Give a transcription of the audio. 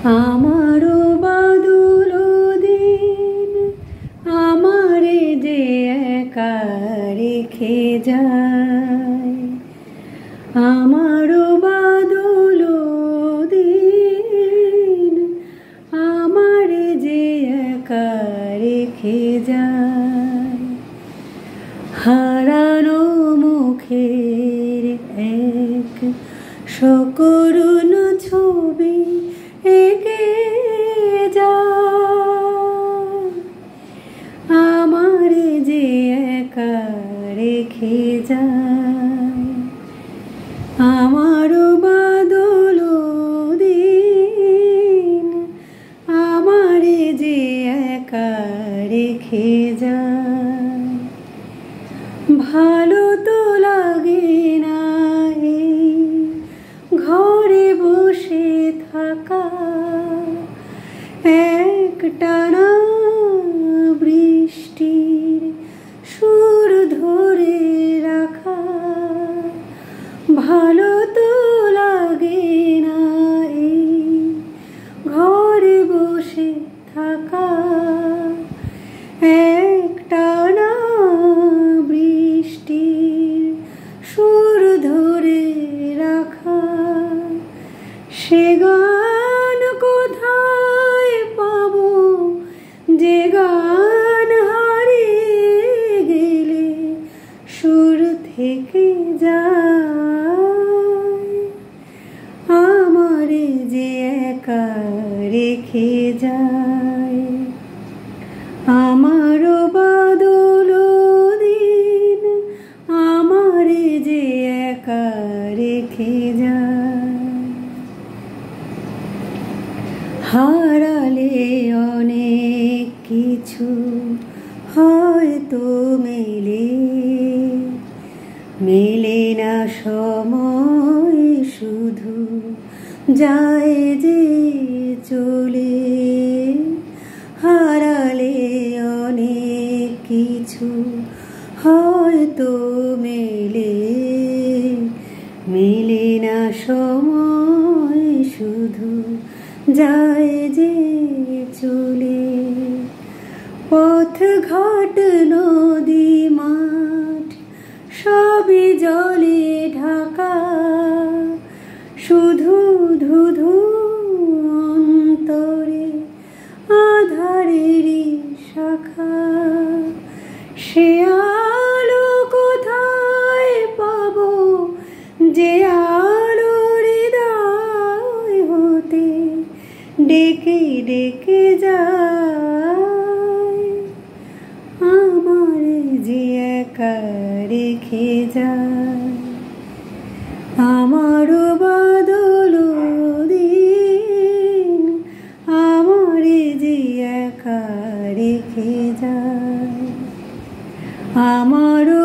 আমারও বাদল দিন আমারে যে একা রেখে যায়, আমারও বাদল দিন আমারে যে একা রেখে যায়। হারানো মুখের এক সকরুণ ছবি এঁকে যায়, আমারে যে একা রেখে যায়। আমারও বাদল দিন আমারে যে একা রেখে যায়। ভালো তো লাগে না এই ঘরে বসে থাকা, একটানা বৃষ্টির সুর ধরে রাখা। ভালো তো লাগে না এই ঘরে বসে থাকা, একটানা বৃষ্টির সুর ধরে রাখা। সে গান কোথায় পাবো যে গান হারিয়ে গেলে সুর থেকে যায়, আমারে যে একা রেখে যায়। আমারও বাদল দিন আমারে যে একা রেখে যায়। হারালে অনেক কিছু হয়তো মেলে না সময়, শুধু যায় যে চলে। হারালে অনেক কিছু হয়তো মেলে না সময়, শুধু যায় যে চলে। পথ ঘাট নদী মাঠ সবই জলে ঢাকা, শুধু ধুধু অন্তরে আধারেরই শাখা। সে আলো কোথায় পাবো যে আলো হৃদয় হতে ডেকে ডেকে যায়, আমারে যে একা রেখে যায়। আমারও বাদল দিন আমারে যে একা রেখে যায়। আমারও